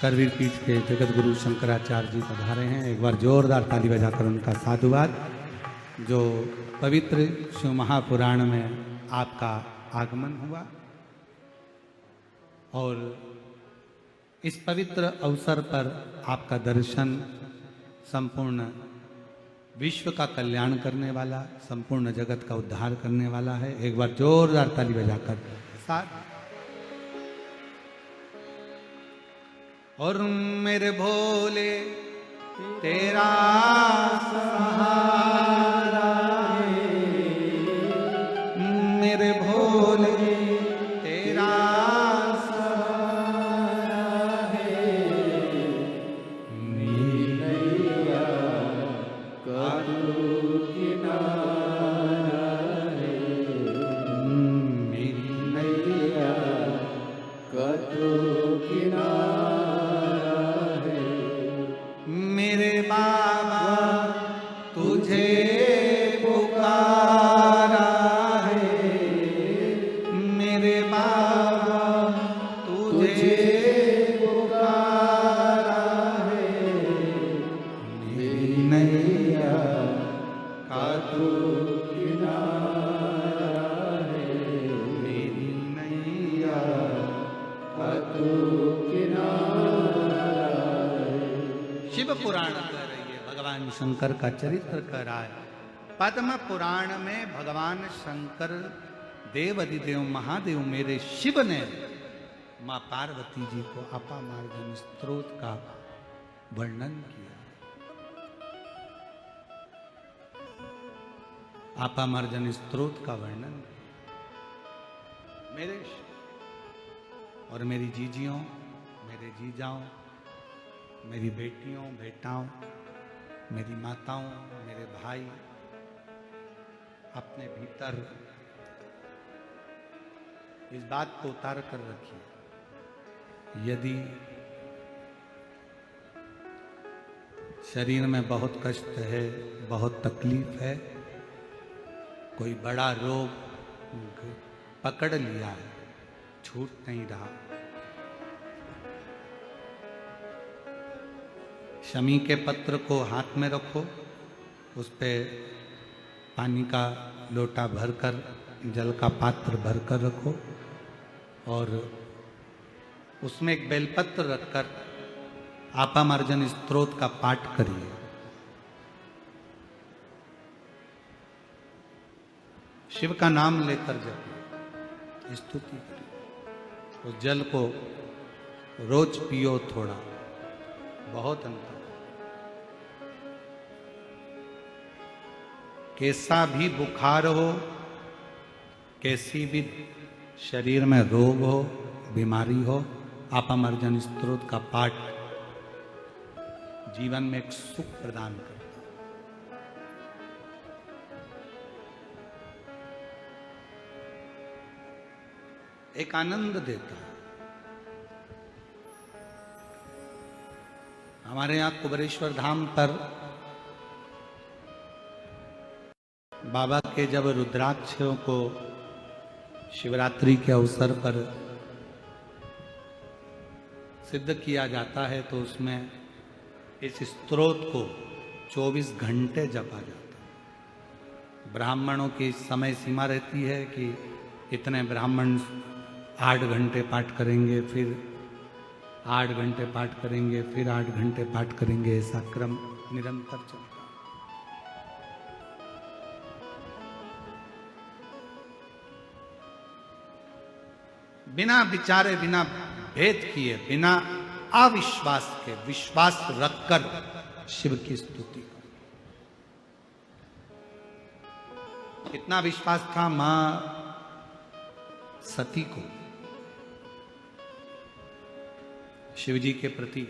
करवीर पीठ के जगत गुरु शंकराचार्य जी पधारे हैं। एक बार जोरदार ताली बजाकर उनका साधुवाद। जो पवित्र शिव महापुराण में आपका आगमन हुआ और इस पवित्र अवसर पर आपका दर्शन संपूर्ण विश्व का कल्याण करने वाला, संपूर्ण जगत का उद्धार करने वाला है। एक बार जोरदार ताली बजाकर साथ। और मेरे भोले तेरा सहारा है, मेरे भोले तेरा सहारा है, मेरी नैया का तू किनारा है, मेरी नैया का तू किनारा। मेरे बाबा तुझे पुकारा है, मेरे बाबा तुझे पुकारा है, मेरी नैया का तू किनारा है, मेरी नैया का तू किनारा। शिव पुराण कह रही है, भगवान शंकर का चरित्र कह रहा है। पद्म पुराण में भगवान शंकर देव अधिदेव महादेव मेरे शिव ने मां पार्वती जी को अपामार्जन स्त्रोत का वर्णन किया। अपामार्जन स्त्रोत का वर्णन मेरे शिव और मेरी जीजियों, मेरे जीजाओं, मेरी बेटियों, बेटाओं, मेरी माताओं, मेरे भाई अपने भीतर इस बात को उतार कर रखिए। यदि शरीर में बहुत कष्ट है, बहुत तकलीफ है, कोई बड़ा रोग पकड़ लिया है, छूट नहीं रहा, शमी के पत्र को हाथ में रखो, उस पे पानी का लोटा भरकर, जल का पात्र भरकर रखो और उसमें एक बेलपत्र रखकर अपामार्जन स्त्रोत का पाठ करिए। शिव का नाम लेकर जपिए, स्तुति करिए। उस जल को रोज पियो, थोड़ा बहुत अंतर। कैसा भी बुखार हो, कैसी भी शरीर में रोग हो, बीमारी हो, अपामार्जन स्त्रोत का पाठ जीवन में एक सुख प्रदान करता है। एक आनंद देता है। हमारे यहाँ कुबेरेश्वर धाम पर बाबा के जब रुद्राक्षों को शिवरात्रि के अवसर पर सिद्ध किया जाता है तो उसमें इस स्तोत्र को 24 घंटे जपा जाता है। ब्राह्मणों की समय सीमा रहती है कि इतने ब्राह्मण 8 घंटे पाठ करेंगे, फिर 8 घंटे पाठ करेंगे, फिर 8 घंटे पाठ करेंगे। ऐसा क्रम निरंतर चलता है। बिना विचारे, बिना भेद किए, बिना अविश्वास के विश्वास रखकर शिव की स्तुति करो। कितना विश्वास था मां सती को शिव जी के प्रति।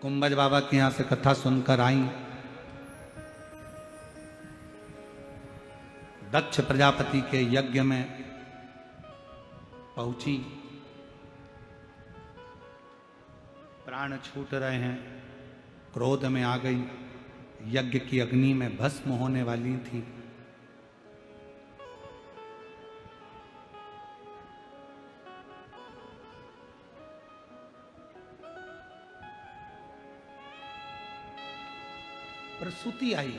कुंभज बाबा के यहां से कथा सुनकर आई। दक्ष प्रजापति के यज्ञ में पहुंची, प्राण छूट रहे हैं, क्रोध में आ गई यज्ञ की अग्नि में भस्म होने वाली थी। प्रसूति आई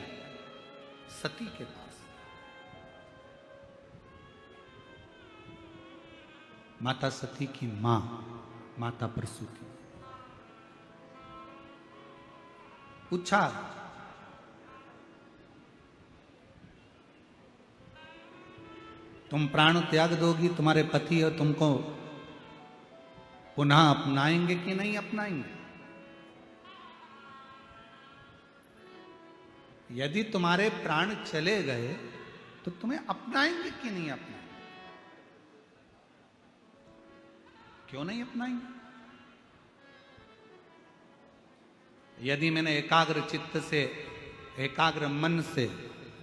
सती के पास। माता सती की मां माता प्रसूति। पूछा, तुम प्राण त्याग दोगी, तुम्हारे पति और तुमको पुनः अपनाएंगे कि नहीं अपनाएंगे? यदि तुम्हारे प्राण चले गए तो तुम्हें अपनाएंगे कि नहीं अपनाएंगे? क्यों नहीं अपनाएंगे? यदि मैंने एकाग्र चित्त से, एकाग्र मन से,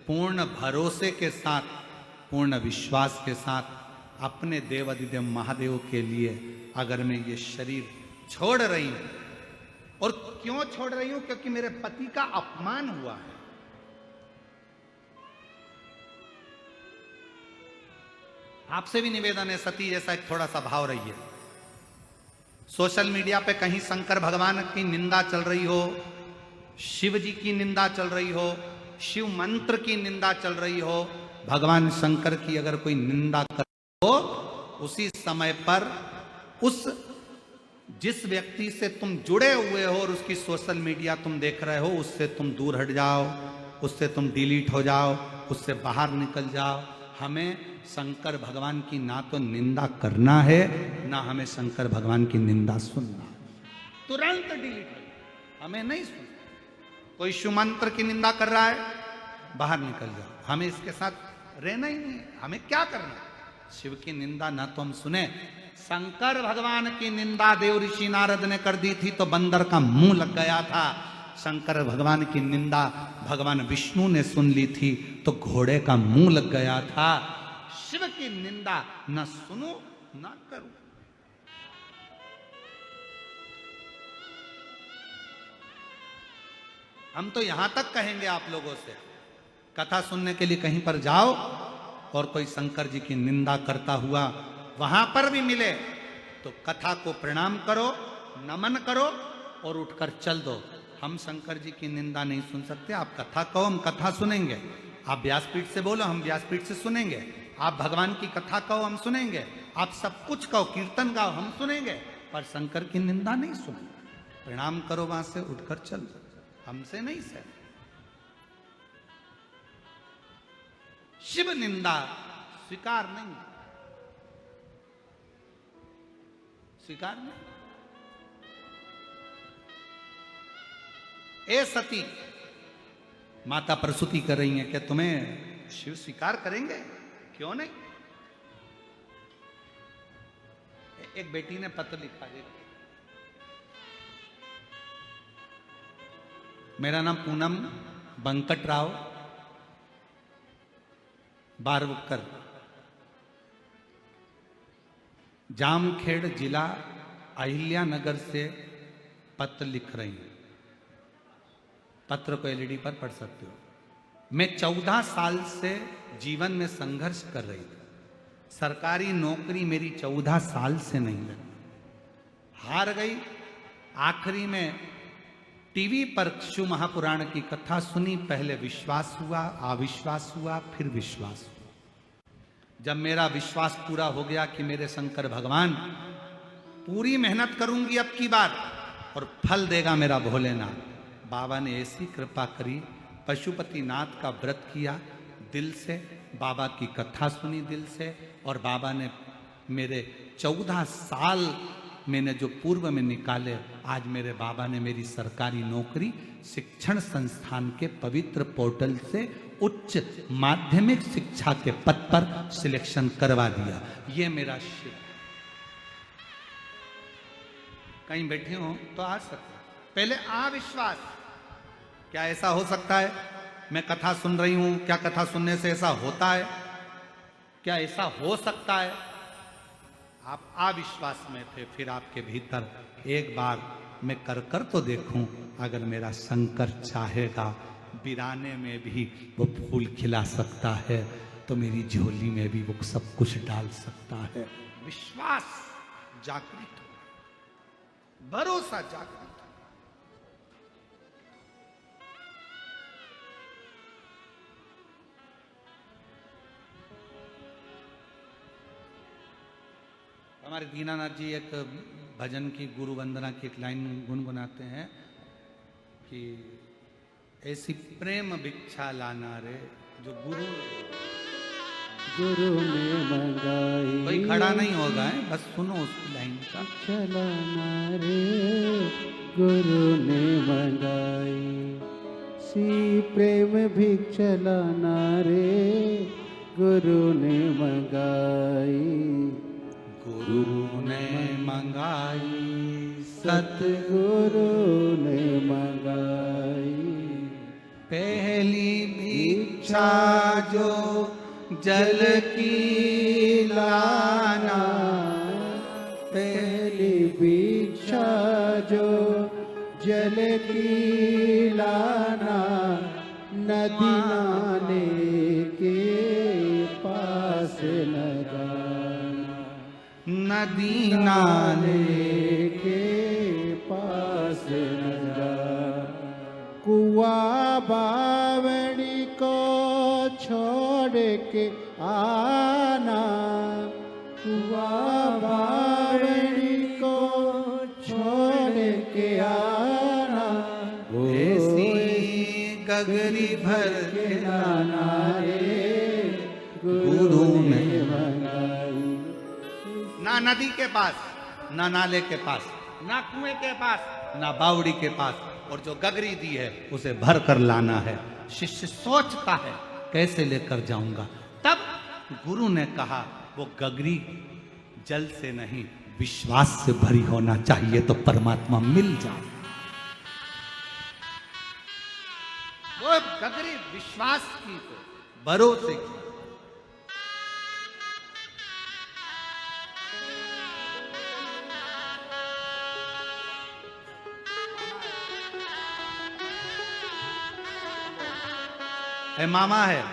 पूर्ण भरोसे के साथ, पूर्ण विश्वास के साथ अपने देवाधिदेव महादेव के लिए अगर मैं ये शरीर छोड़ रही हूं, और क्यों छोड़ रही हूं? क्योंकि मेरे पति का अपमान हुआ है। आपसे भी निवेदन है, सती जैसा एक थोड़ा सा भाव रहिए। सोशल मीडिया पे कहीं शंकर भगवान की निंदा चल रही हो, शिव जी की निंदा चल रही हो, शिव मंत्र की निंदा चल रही हो, भगवान शंकर की अगर कोई निंदा कर हो, उसी समय पर उस जिस व्यक्ति से तुम जुड़े हुए हो और उसकी सोशल मीडिया तुम देख रहे हो, उससे तुम दूर हट जाओ, उससे तुम डिलीट हो जाओ, उससे बाहर निकल जाओ। हमें शंकर भगवान की ना तो निंदा करना है, ना हमें शंकर भगवान की निंदा सुनना। तुरंत डिलीट हो, हमें नहीं सुनना। कोई शिव मंत्र की निंदा कर रहा है, बाहर निकल जाओ, हमें इसके साथ रहना ही नहीं। हमें क्या करना? शिव की निंदा ना तो हम सुने। शंकर भगवान की निंदा देव ऋषि नारद ने कर दी थी तो बंदर का मुंह लग गया था। शंकर भगवान की निंदा भगवान विष्णु ने सुन ली थी तो घोड़े का मुंह लग गया था। शिव की निंदा न सुनो न करो। हम तो यहां तक कहेंगे आप लोगों से, कथा सुनने के लिए कहीं पर जाओ और कोई शंकर जी की निंदा करता हुआ वहां पर भी मिले तो कथा को प्रणाम करो, नमन करो और उठकर चल दो। हम शंकर जी की निंदा नहीं सुन सकते। आप कथा कहो, हम कथा सुनेंगे। आप व्यासपीठ से बोलो, हम व्यासपीठ से सुनेंगे। आप भगवान की कथा कहो, हम सुनेंगे। आप सब कुछ कहो, कीर्तन गाओ, हम सुनेंगे, पर शंकर की निंदा नहीं सुनेंगे। प्रणाम करो, वहां से उठकर चल दो, हमसे नहीं सह। शिव निंदा स्वीकार नहीं, स्वीकार नहीं। ए सती, माता प्रसूति कर रही है, क्या तुम्हें शिव स्वीकार करेंगे? क्यों नहीं? एक बेटी ने पत्र लिखा है, मेरा नाम पूनम बंकट राव बारवकर, जामखेड़ जिला अहिल्या नगर से पत्र लिख रही हूं। पत्र को एलईडी पर पढ़ सकते हो। मैं 14 साल से जीवन में संघर्ष कर रही थी। सरकारी नौकरी मेरी 14 साल से नहीं लगी, हार गई। आखिरी में टीवी पर शिव महापुराण की कथा सुनी। पहले विश्वास हुआ, अविश्वास हुआ, फिर विश्वास हुआ। जब मेरा विश्वास पूरा हो गया कि मेरे शंकर भगवान, पूरी मेहनत करूंगी अब की बार और फल देगा मेरा भोलेनाथ। बाबा ने ऐसी कृपा करी, पशुपतिनाथ का व्रत किया दिल से, बाबा की कथा सुनी दिल से, और बाबा ने मेरे 14 साल मैंने जो पूर्व में निकाले, आज मेरे बाबा ने मेरी सरकारी नौकरी शिक्षण संस्थान के पवित्र पोर्टल से उच्च माध्यमिक शिक्षा के पद पर सिलेक्शन करवा दिया। ये मेरा शिव। कहीं बैठे हो तो आ सकते, पहले अविश्वास, क्या ऐसा हो सकता है? मैं कथा सुन रही हूं, क्या कथा सुनने से ऐसा होता है? क्या ऐसा हो सकता है? आप अविश्वास में थे, फिर आपके भीतर एक बार मैं कर तो देखूं, अगर मेरा शंकर चाहेगा, वीराने में भी वो फूल खिला सकता है, तो मेरी झोली में भी वो सब कुछ डाल सकता है। विश्वास जागृत हो, भरोसा जागृत हो। हमारे दीनानाथ जी एक भजन की गुरु वंदना की एक लाइन गुनगुनाते हैं कि ऐसी प्रेम भिक्षा लाना रे जो गुरु ने मंगाई। कोई खड़ा नहीं होगा है, बस सुनो उस लाइन का। चलाना रे गुरु ने मंगाई, सी प्रेम भिक्षा लाना रे गुरु ने मंगाई। गुरु ने मंगाई, सतगुरु ने मंगाई। पहली भिक्षा जो जल की लाना, पहली भिक्षा जो जल की लाना, नदी नाले के पास लगाना। नदी नाले के पास लगाना। कुआ बावड़ी को छोड़ के आना, कुआ बावड़ी को छोड़ के आना। ऐसी गगरी भर के लाना रे गुरु ने मंगाई। ना नदी के पास, ना नाले के पास, ना कुएं के पास, ना बावड़ी के पास, और जो गगरी दी है उसे भर कर लाना है। शिष्य सोचता है कैसे लेकर जाऊंगा, तब गुरु ने कहा वो गगरी जल से नहीं विश्वास से भरी होना चाहिए, तो परमात्मा मिल जाए। वो गगरी विश्वास की, तो भरोसे की। ए मामा है,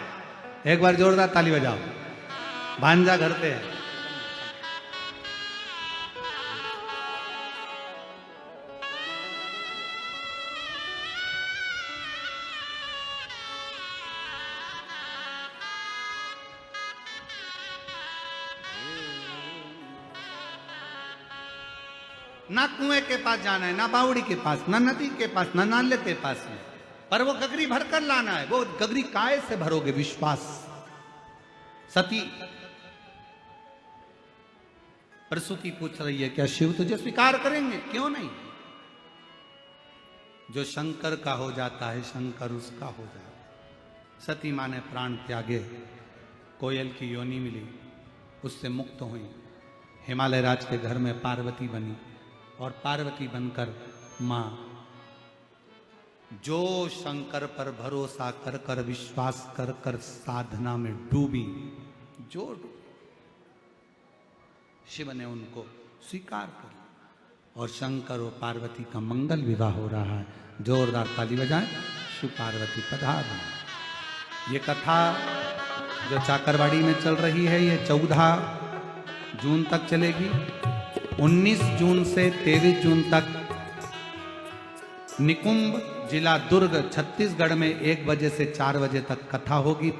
एक बार जोरदार ताली बजाओ। भांजा घर पे है। ना कुएं के पास जाना है, ना बावड़ी के पास, ना नदी के पास, ना नाले के पास है, पर वो गगरी भर कर लाना है। वो गगरी काय से भरोगे? विश्वास। सती प्रसूति पूछ रही है क्या शिव तुझे स्वीकार करेंगे? क्यों नहीं? जो शंकर का हो जाता है शंकर उसका हो जाता है। सती माँ ने प्राण त्यागे, कोयल की योनि मिली, उससे मुक्त हुई, हिमालय राज के घर में पार्वती बनी, और पार्वती बनकर मां जो शंकर पर भरोसा कर कर विश्वास कर कर साधना में डूबी, जो डूबी, शिव ने उनको स्वीकार कर लिया, और शंकर और पार्वती का मंगल विवाह हो रहा है। जोरदार ताली बजाएं, शिव पार्वती पधार। ये कथा जो चाकरवाड़ी में चल रही है ये 14 जून तक चलेगी। 19 जून से 23 जून तक निकुंभ जिला दुर्ग छत्तीसगढ़ में 1 बजे से 4 बजे तक कथा होगी।